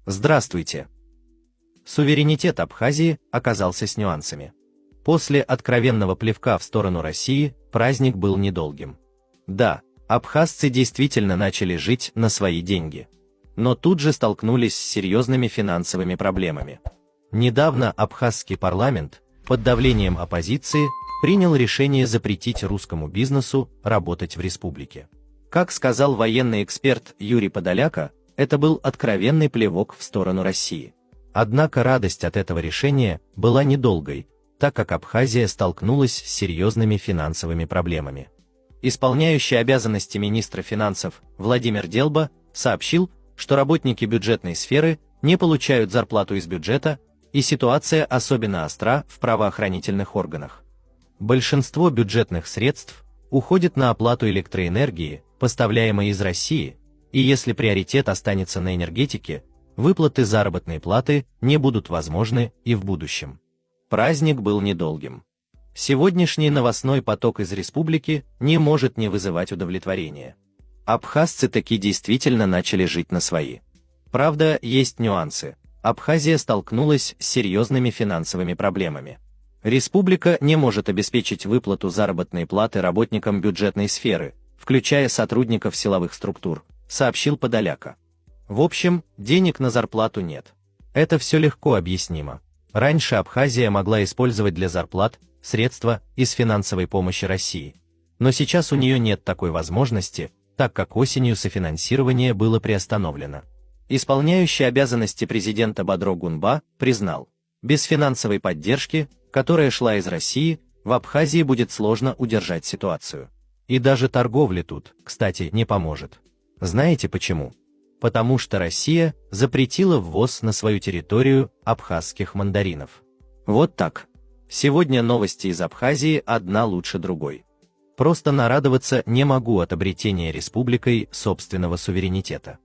Здравствуйте! Суверенитет Абхазии оказался с нюансами. После откровенного плевка в сторону России праздник был недолгим. Да, абхазцы действительно начали жить на свои деньги. Но тут же столкнулись с серьезными финансовыми проблемами. Недавно абхазский парламент под давлением оппозиции принял решение запретить русскому бизнесу работать в республике. Как сказал военный эксперт Юрий Подоляка, это был откровенный плевок в сторону России. Однако радость от этого решения была недолгой, так как Абхазия столкнулась с серьезными финансовыми проблемами. Исполняющий обязанности министра финансов Владимир Делба сообщил, что работники бюджетной сферы не получают зарплату из бюджета, и ситуация особенно остра в правоохранительных органах. Большинство бюджетных средств уходит на оплату электроэнергии, поставляемой из России, и если приоритет останется на энергетике, выплаты заработной платы не будут возможны и в будущем. Праздник был недолгим. Сегодняшний новостной поток из республики не может не вызывать удовлетворения. Абхазцы таки действительно начали жить на свои. Правда, есть нюансы. Абхазия столкнулась с серьезными финансовыми проблемами. Республика не может обеспечить выплату заработной платы работникам бюджетной сферы, включая сотрудников силовых структур, сообщил Подоляка. В общем, денег на зарплату нет. Это все легко объяснимо. Раньше Абхазия могла использовать для зарплат средства из финансовой помощи России. Но сейчас у нее нет такой возможности, так как осенью софинансирование было приостановлено. Исполняющий обязанности президента Бодро Гунба признал, без финансовой поддержки, которая шла из России, в Абхазии будет сложно удержать ситуацию. И даже торговля тут, кстати, не поможет. Знаете почему? Потому что Россия запретила ввоз на свою территорию абхазских мандаринов. Вот так. Сегодня новости из Абхазии одна лучше другой. Просто нарадоваться не могу от обретения республикой собственного суверенитета.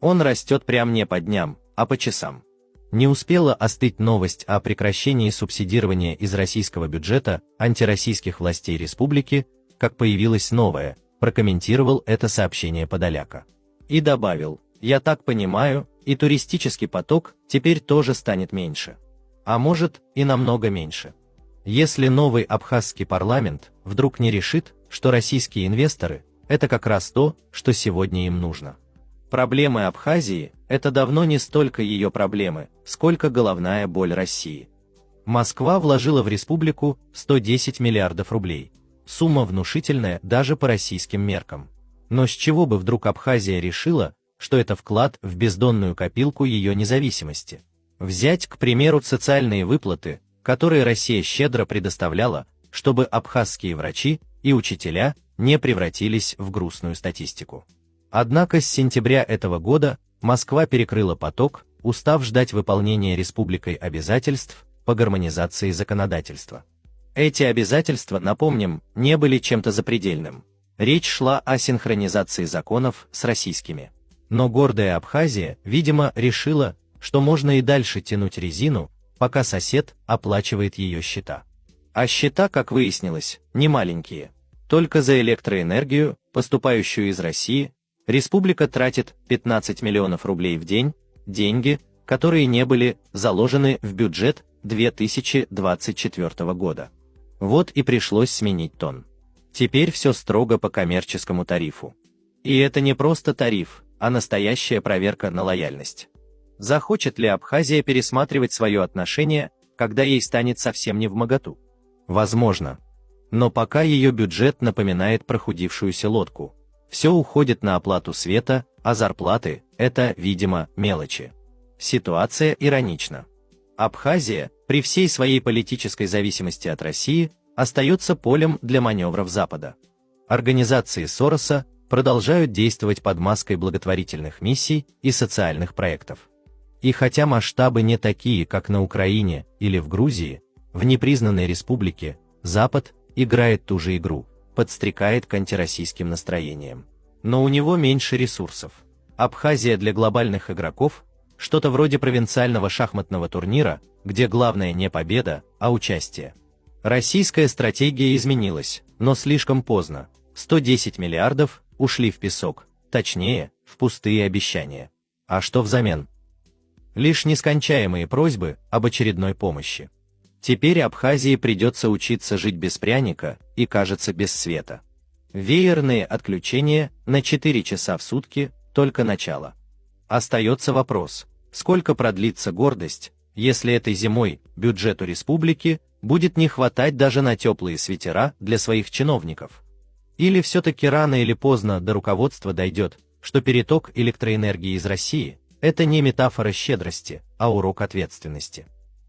Он растет прям не по дням, а по часам. Не успела остыть новость о прекращении субсидирования из российского бюджета антироссийских властей республики, как появилась новая, прокомментировал это сообщение Подоляка. И добавил: «Я так понимаю, и туристический поток теперь тоже станет меньше. А может, и намного меньше. Если новый абхазский парламент вдруг не решит, что российские инвесторы – это как раз то, что сегодня им нужно». Проблемы Абхазии – это давно не столько ее проблемы, сколько головная боль России. Москва вложила в республику 110 миллиардов рублей. Сумма внушительная даже по российским меркам. Но с чего бы вдруг Абхазия решила, что это вклад в бездонную копилку ее независимости? Взять, к примеру, социальные выплаты, которые Россия щедро предоставляла, чтобы абхазские врачи и учителя не превратились в грустную статистику. Однако с сентября этого года Москва перекрыла поток, устав ждать выполнения республикой обязательств по гармонизации законодательства. Эти обязательства, напомним, не были чем-то запредельным. Речь шла о синхронизации законов с российскими. Но гордая Абхазия, видимо, решила, что можно и дальше тянуть резину, пока сосед оплачивает ее счета. А счета, как выяснилось, не маленькие. Только за электроэнергию, поступающую из России, республика тратит 15 миллионов рублей в день, деньги, которые не были заложены в бюджет 2024 года. Вот и пришлось сменить тон. Теперь все строго по коммерческому тарифу. И это не просто тариф, а настоящая проверка на лояльность. Захочет ли Абхазия пересматривать свое отношение, когда ей станет совсем невмоготу? Возможно. Но пока ее бюджет напоминает прохудившуюся лодку. Все уходит на оплату света, а зарплаты – это, видимо, мелочи. Ситуация иронична. Абхазия, при всей своей политической зависимости от России, остается полем для маневров Запада. Организации Сороса продолжают действовать под маской благотворительных миссий и социальных проектов. И хотя масштабы не такие, как на Украине или в Грузии, в непризнанной республике Запад играет ту же игру, подстрекает к антироссийским настроениям. Но у него меньше ресурсов. Абхазия для глобальных игроков – что-то вроде провинциального шахматного турнира, где главное не победа, а участие. Российская стратегия изменилась, но слишком поздно. 110 миллиардов ушли в песок, точнее, в пустые обещания. А что взамен? Лишь нескончаемые просьбы об очередной помощи. Теперь Абхазии придется учиться жить без пряника и, кажется, без света. Веерные отключения на 4 часа в сутки – только начало. Остается вопрос, сколько продлится гордость, если этой зимой бюджету республики будет не хватать даже на теплые свитера для своих чиновников. Или все-таки рано или поздно до руководства дойдет, что переток электроэнергии из России – это не метафора щедрости, а урок ответственности.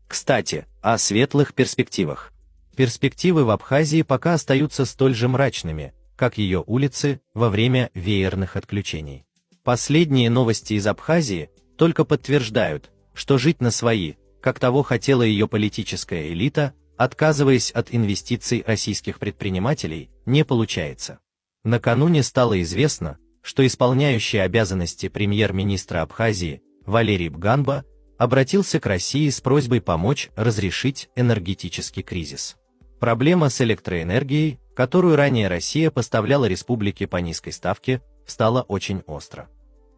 Кстати, о светлых перспективах. Перспективы в Абхазии пока остаются столь же мрачными, как ее улицы во время веерных отключений. Последние новости из Абхазии только подтверждают, что жить на свои, как того хотела ее политическая элита, отказываясь от инвестиций российских предпринимателей, не получается. Накануне стало известно, что исполняющий обязанности премьер-министра Абхазии Валерий Бганба обратился к России с просьбой помочь разрешить энергетический кризис. Проблема с электроэнергией, которую ранее Россия поставляла республике по низкой ставке, стала очень остро.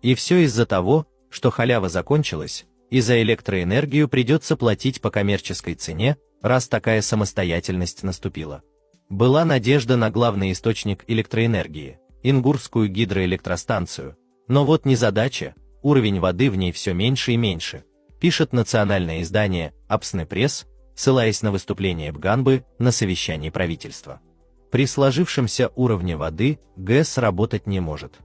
И все из-за того, что халява закончилась, и за электроэнергию придется платить по коммерческой цене, раз такая самостоятельность наступила. Была надежда на главный источник электроэнергии – Ингурскую гидроэлектростанцию, но вот незадача, уровень воды в ней все меньше и меньше, пишет национальное издание «Апсны Пресс», ссылаясь на выступление Бганбы на совещании правительства. При сложившемся уровне воды ГЭС работать не может.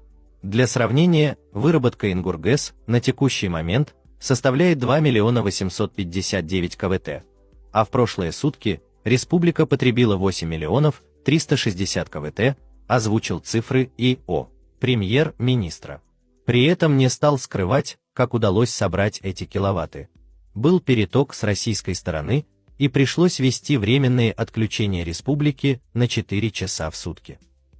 Для сравнения, выработка Ингургэс на текущий момент составляет 2 859 КВТ, а в прошлые сутки республика потребила 8 360 КВТ, озвучил цифры ИО премьер-министра. При этом не стал скрывать, как удалось собрать эти киловатты. Был переток с российской стороны, и пришлось ввести временные отключения республики на 4 часа в сутки.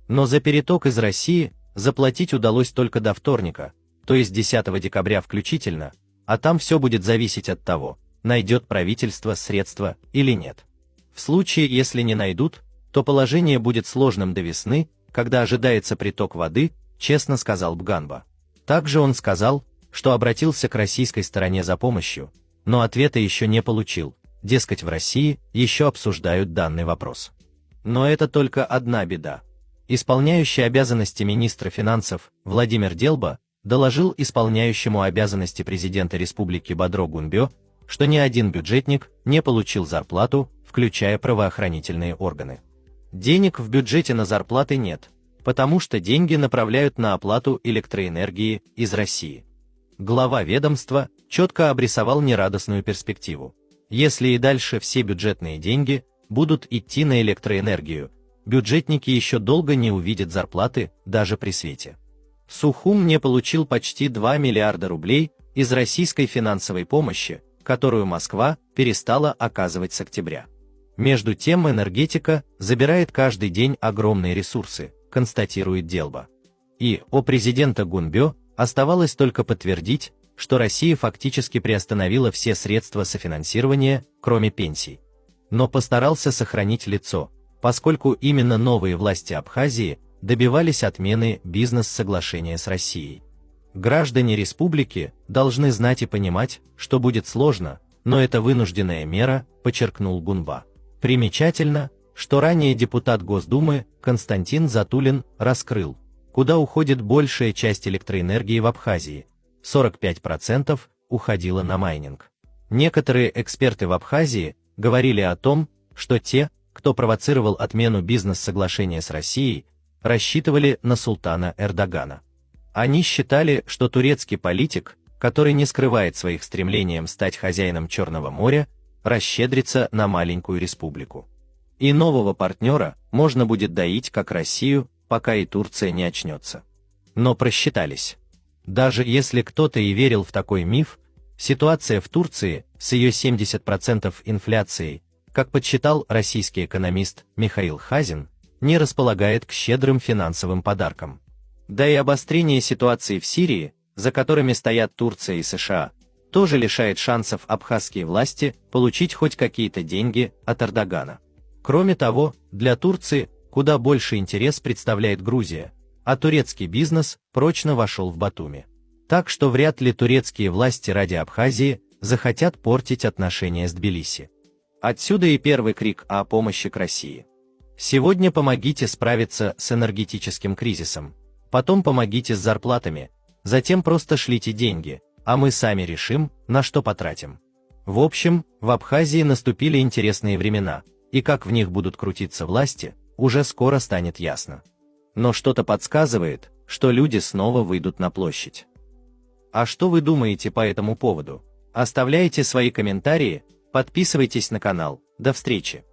Но за переток из России заплатить удалось только до вторника, то есть 10 декабря включительно, а там все будет зависеть от того, найдет правительство средства или нет. В случае, если не найдут, то положение будет сложным до весны, когда ожидается приток воды, честно сказал Бганба. Также он сказал, что обратился к российской стороне за помощью, но ответа еще не получил, дескать, в России еще обсуждают данный вопрос. Но это только одна беда. Исполняющий обязанности министра финансов Владимир Делба доложил исполняющему обязанности президента республики Бодро Гунбе, что ни один бюджетник не получил зарплату, включая правоохранительные органы. Денег в бюджете на зарплаты нет, потому что деньги направляют на оплату электроэнергии из России. Глава ведомства четко обрисовал нерадостную перспективу. Если и дальше все бюджетные деньги будут идти на электроэнергию, бюджетники еще долго не увидят зарплаты, даже при свете. Сухум не получил почти 2 миллиарда рублей из российской финансовой помощи, которую Москва перестала оказывать с октября. Между тем энергетика забирает каждый день огромные ресурсы, констатирует Делба. И у президента Гунбе оставалось только подтвердить, что Россия фактически приостановила все средства софинансирования, кроме пенсий. Но постарался сохранить лицо, поскольку именно новые власти Абхазии добивались отмены бизнес-соглашения с Россией. Граждане республики должны знать и понимать, что будет сложно, но это вынужденная мера, подчеркнул Гунба. Примечательно, что ранее депутат Госдумы Константин Затулин раскрыл, куда уходит большая часть электроэнергии в Абхазии. 45% уходило на майнинг. Некоторые эксперты в Абхазии говорили о том, что те, кто провоцировал отмену бизнес-соглашения с Россией, рассчитывали на султана Эрдогана. Они считали, что турецкий политик, который не скрывает своих стремлений стать хозяином Черного моря, расщедрится на маленькую республику. И нового партнера можно будет доить как Россию, пока и Турция не очнется. Но просчитались. Даже если кто-то и верил в такой миф, ситуация в Турции с ее 70% инфляцией, как подсчитал российский экономист Михаил Хазин, не располагает к щедрым финансовым подаркам. Да и обострение ситуации в Сирии, за которыми стоят Турция и США, тоже лишает шансов абхазские власти получить хоть какие-то деньги от Эрдогана. Кроме того, для Турции куда больше интерес представляет Грузия, а турецкий бизнес прочно вошел в Батуми. Так что вряд ли турецкие власти ради Абхазии захотят портить отношения с Тбилиси. Отсюда и первый крик о помощи к России. Сегодня помогите справиться с энергетическим кризисом, потом помогите с зарплатами, затем просто шлите деньги, а мы сами решим, на что потратим. В общем, в Абхазии наступили интересные времена, и как в них будут крутиться власти, уже скоро станет ясно. Но что-то подсказывает, что люди снова выйдут на площадь. А что вы думаете по этому поводу? Оставляйте свои комментарии, подписывайтесь на канал. До встречи!